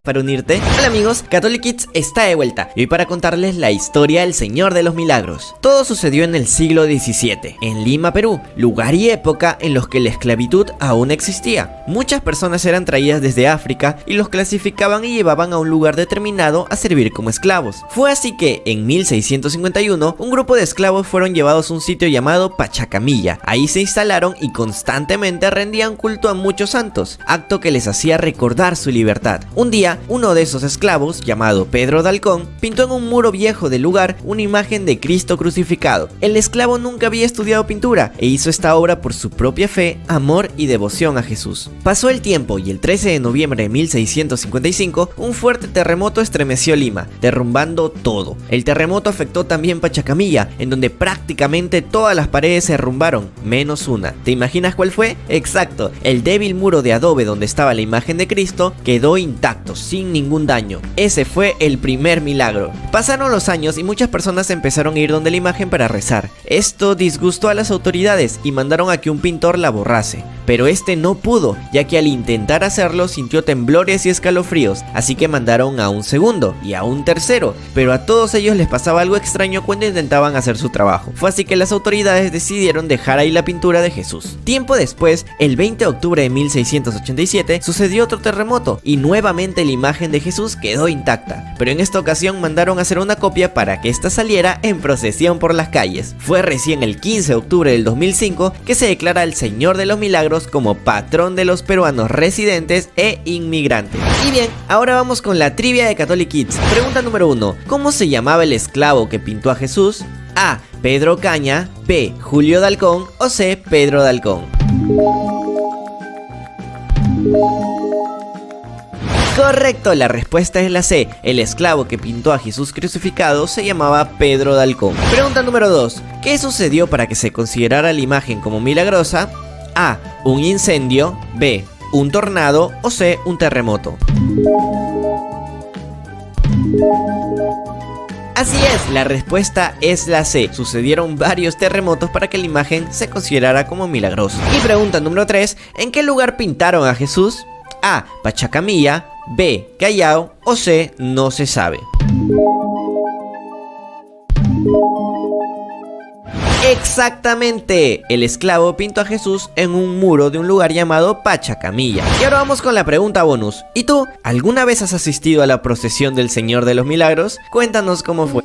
para unirte. Hola amigos, Catholic Kids está de vuelta y hoy para contarles la historia del Señor de los Milagros. Todo sucedió en el siglo XVII, en Lima, Perú, lugar y época en los que la esclavitud aún existía. Muchas personas eran traídas desde África y los clasificaban y llevaban a un lugar determinado a servir como esclavos. Fue así que en 1651 un grupo de esclavos fueron llevados a un sitio llamado Pachacamilla. Ahí se instalaron y constantemente rendían culto a muchos santos, acto que les hacía recordar su libertad. Un día, uno de esos esclavos, llamado Pedro de Halcón, pintó en un muro viejo del lugar una imagen de Cristo crucificado. El esclavo nunca había estudiado pintura e hizo esta obra por su propia fe, amor y devoción a Jesús. Pasó el tiempo y el 13 de noviembre de 1655, un fuerte terremoto estremeció Lima, derrumbando todo. El terremoto afectó también Pachacamilla, en donde prácticamente todas las paredes se derrumbaron, menos una. ¿Te imaginas cuál fue? Exacto, el débil muro de adobe donde estaba la imagen de Cristo quedó intacto, sin ningún daño. Ese fue el primer milagro. Pasaron los años y muchas personas empezaron a ir donde la imagen para rezar. Esto disgustó a las autoridades y mandaron a que un pintor la borrase. Pero este no pudo, ya que al intentar hacerlo sintió temblores y escalofríos, así que mandaron a un segundo y a un tercero, pero a todos ellos les pasaba algo extraño cuando intentaban hacer su trabajo. Fue así que las autoridades decidieron dejar ahí la pintura de Jesús. Tiempo después, el 20 de octubre de 1687, sucedió otro terremoto y nuevamente la imagen de Jesús quedó intacta, pero en esta ocasión mandaron a hacer una copia para que esta saliera en procesión por las calles. Fue recién el 15 de octubre del 2005 que se declara el Señor de los Milagros como patrón de los peruanos residentes e inmigrantes. Y bien, ahora vamos con la trivia de Catholic Kids. Pregunta número 1. ¿Cómo se llamaba el esclavo que pintó a Jesús? A. Pedro Caña, B. Julio de Halcón o C. Pedro de Halcón. Correcto, la respuesta es la C. El esclavo que pintó a Jesús crucificado se llamaba Pedro de Halcón. Pregunta número 2. ¿Qué sucedió para que se considerara la imagen como milagrosa? A. Un incendio, B. Un tornado o C. Un terremoto. Así es, la respuesta es la C. Sucedieron varios terremotos para que la imagen se considerara como milagrosa. Y pregunta número 3. ¿En qué lugar pintaron a Jesús? A. Pachacamilla, B. Callao o C. No se sabe. Exactamente, el esclavo pintó a Jesús en un muro de un lugar llamado Pachacamilla. Y ahora vamos con la pregunta bonus. ¿Y tú, alguna vez has asistido a la procesión del Señor de los Milagros? Cuéntanos cómo fue.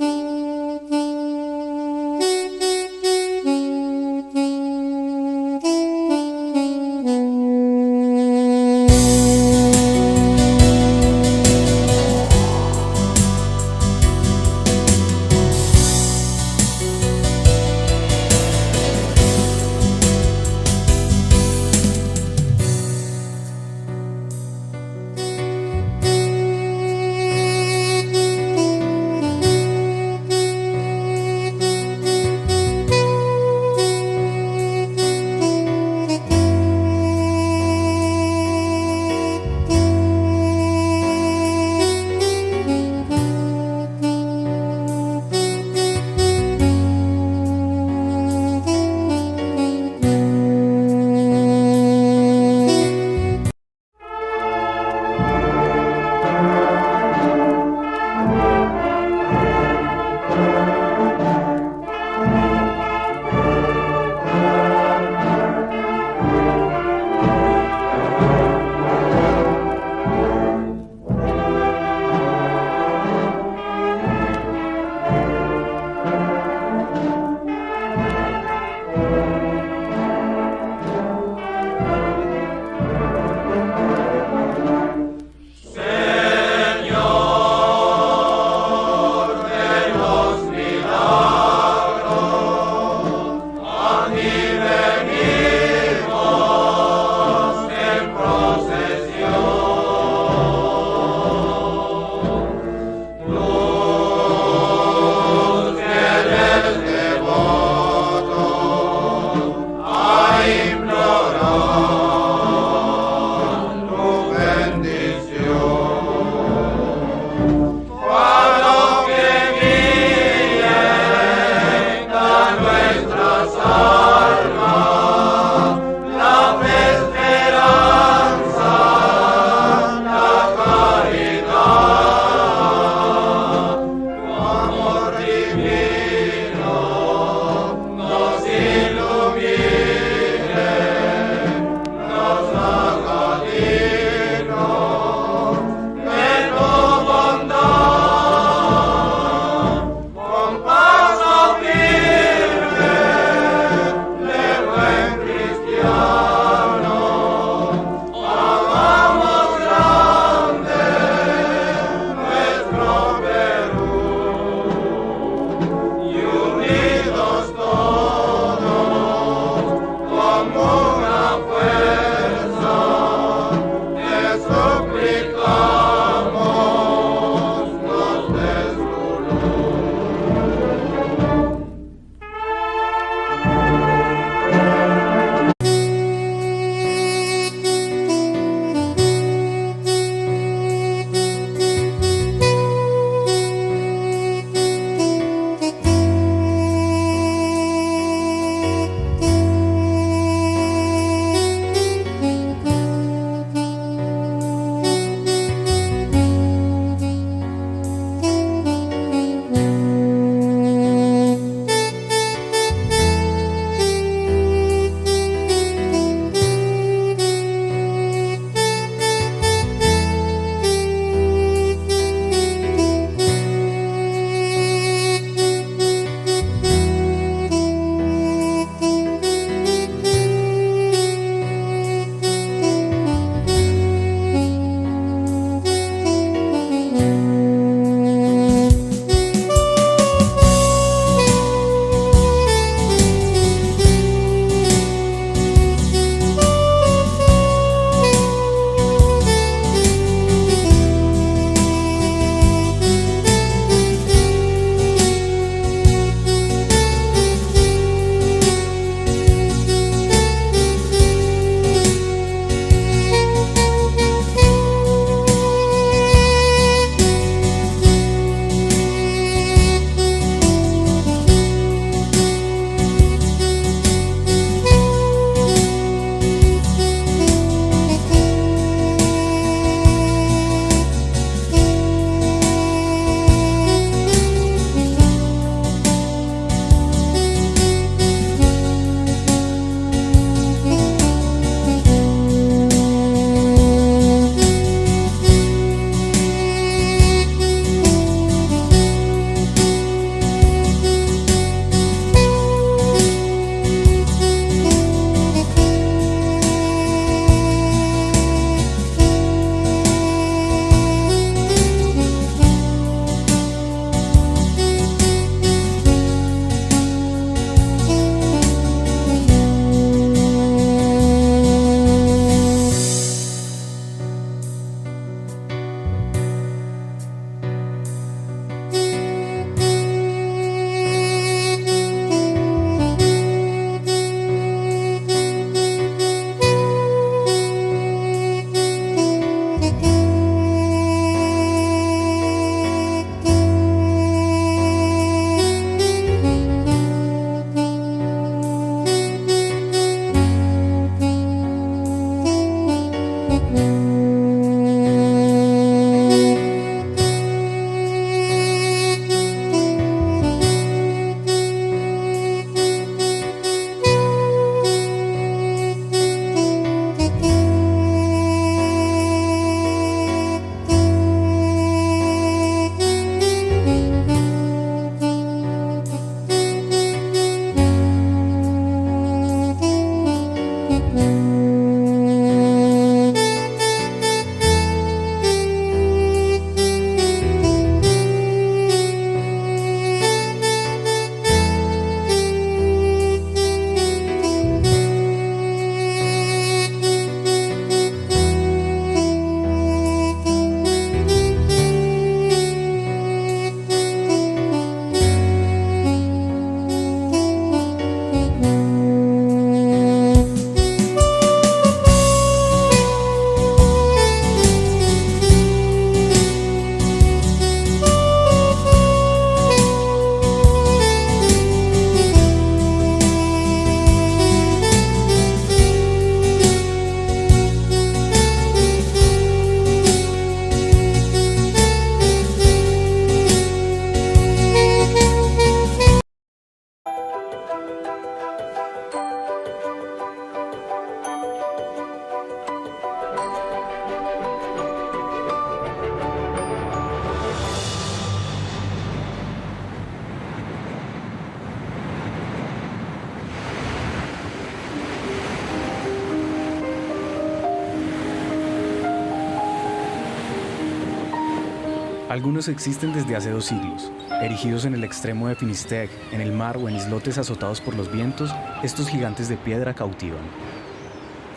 Algunos existen desde hace 2 siglos. Erigidos en el extremo de Finisterre, en el mar o en islotes azotados por los vientos, estos gigantes de piedra cautivan.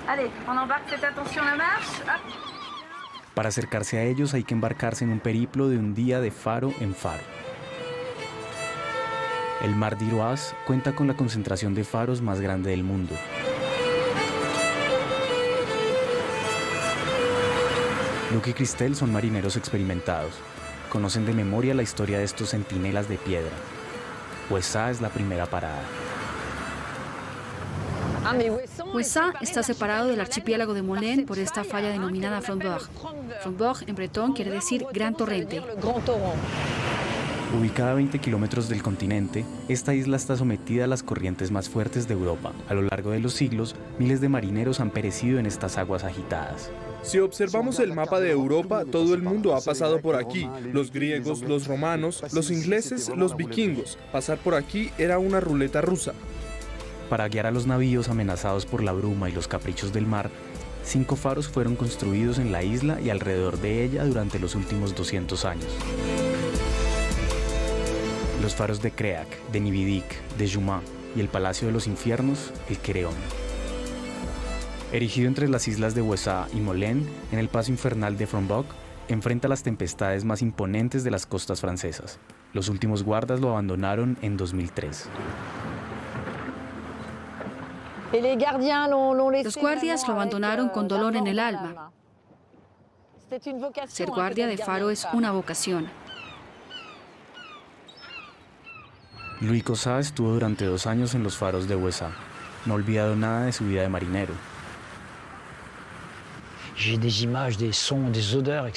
Allez, on embarque, faites attention a la marche. Hop. Para acercarse a ellos hay que embarcarse en un periplo de un día de faro en faro. El mar d'Iroise cuenta con la concentración de faros más grande del mundo. Luc y Christelle son marineros experimentados. Conocen de memoria la historia de estos centinelas de piedra. Ouessat es la primera parada. Ouessat está separado del archipiélago de Molène por esta falla denominada Front-Bord. Front-Bord en bretón quiere decir gran torrente. Ubicada a 20 kilómetros del continente, esta isla está sometida a las corrientes más fuertes de Europa. A lo largo de los siglos, miles de marineros han perecido en estas aguas agitadas. Si observamos el mapa de Europa, todo el mundo ha pasado por aquí. Los griegos, los romanos, los ingleses, los vikingos. Pasar por aquí era una ruleta rusa. Para guiar a los navíos amenazados por la bruma y los caprichos del mar, 5 faros fueron construidos en la isla y alrededor de ella durante los últimos 200 años. Los faros de Creac, de Nibidic, de Jumain y el Palacio de los Infiernos, el Quereón. Erigido entre las islas de Ouessat y Molène, en el paso infernal de Front-Bord, enfrenta las tempestades más imponentes de las costas francesas. Los últimos guardas lo abandonaron en 2003. Los guardias lo abandonaron con dolor en el alma. Ser guardia de faro es una vocación. Louis Cossat estuvo durante 2 años en los faros de Ouessat. No ha olvidado nada de su vida de marinero.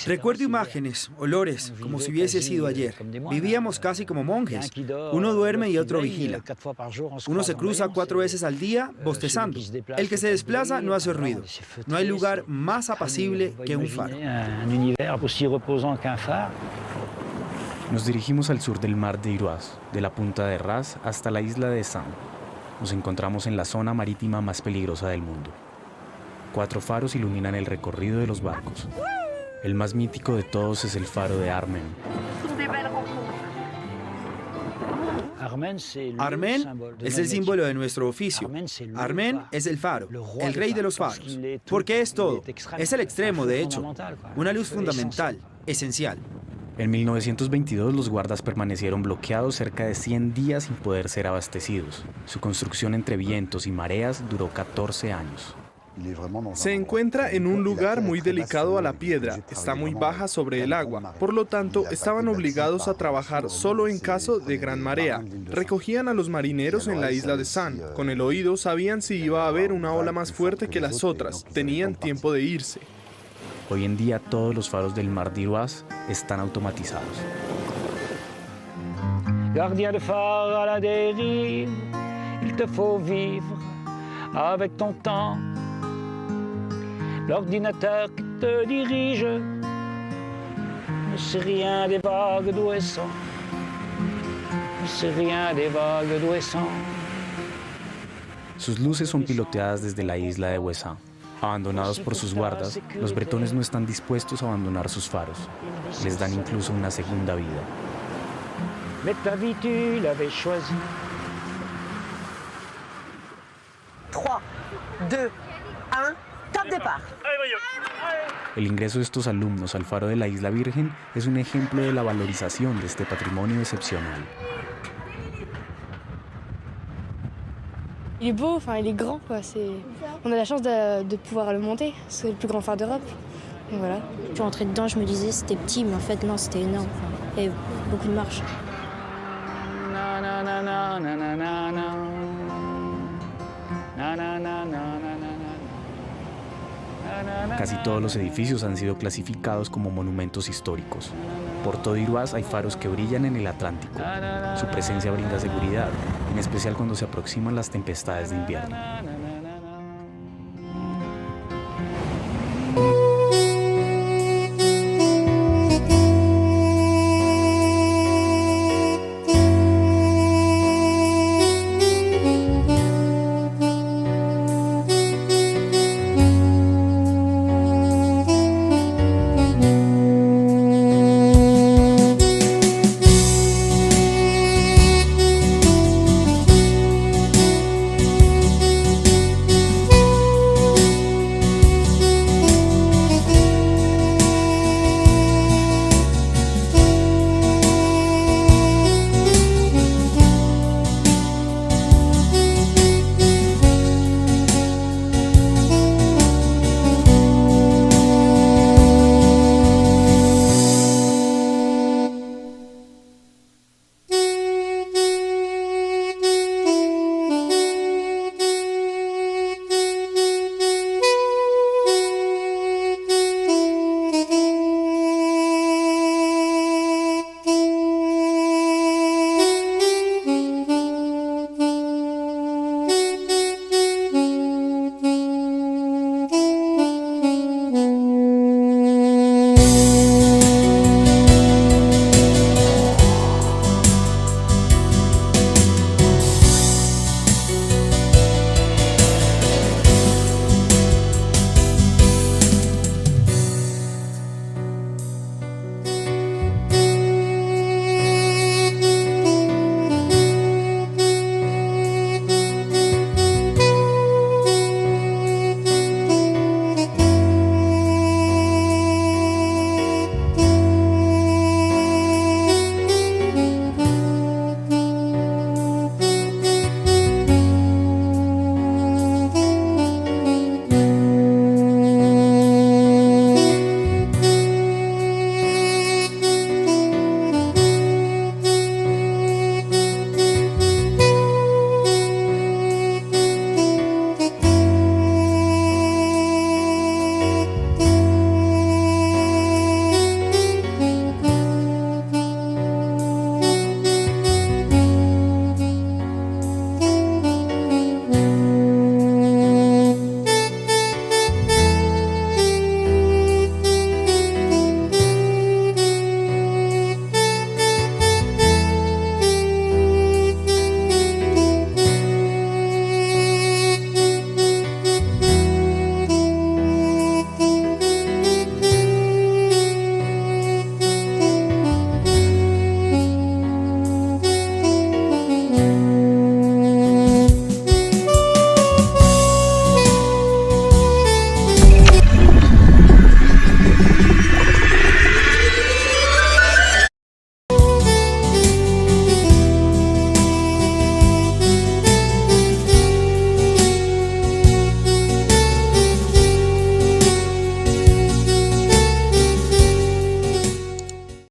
Recuerdo imágenes, olores, como si hubiese sido ayer. Vivíamos casi como monjes. Uno duerme y otro vigila. Uno se cruza 4 veces al día, bostezando. El que se desplaza no hace ruido. No hay lugar más apacible que un faro. Nos dirigimos al sur del mar d'Iroise, de la punta de Ras hasta la isla de Saint. Nos encontramos en la zona marítima más peligrosa del mundo. 4 faros iluminan el recorrido de los barcos. El más mítico de todos es el faro de Armen. Armen es el símbolo de nuestro oficio. Armen es el faro, el rey de los faros. Porque es todo. Es el extremo, de hecho. Una luz fundamental, esencial. En 1922 los guardas permanecieron bloqueados cerca de 100 días sin poder ser abastecidos. Su construcción entre vientos y mareas duró 14 años. Se encuentra en un lugar muy delicado a la piedra, está muy baja sobre el agua, por lo tanto estaban obligados a trabajar solo en caso de gran marea. Recogían a los marineros en la isla de Saint, con el oído sabían si iba a haber una ola más fuerte que las otras, tenían tiempo de irse. Hoy en día todos los faros del mar d'Iroise están automatizados. Gardien de phare à la dérive, il te faut vivre avec ton temps. L'ordinateur qui te dirige ne sait rien des vagues d'Ouessant, ne sait rien des vagues d'Ouessant. Sus luces son piloteadas desde la isla de Ouessat. Abandonados por sus guardas, los bretones no están dispuestos a abandonar sus faros. Les dan incluso una segunda vida. Mais ta vie tu l'avais choisie. 3, 2, 1, top départ. El ingreso de estos alumnos al faro de la Isla Virgen es un ejemplo de la valorización de este patrimonio excepcional. Il est beau, enfin il est grand quoi. On a la chance de pouvoir le monter. C'est le plus grand phare d'Europe. Donc voilà. Je suis rentrée dedans, je me disais c'était petit, mais en fait non, c'était énorme. Il y avait beaucoup de marches. Casi todos los edificios han sido clasificados como monumentos históricos. Por todo Iroise hay faros que brillan en el Atlántico. Su presencia brinda seguridad, en especial cuando se aproximan las tempestades de invierno.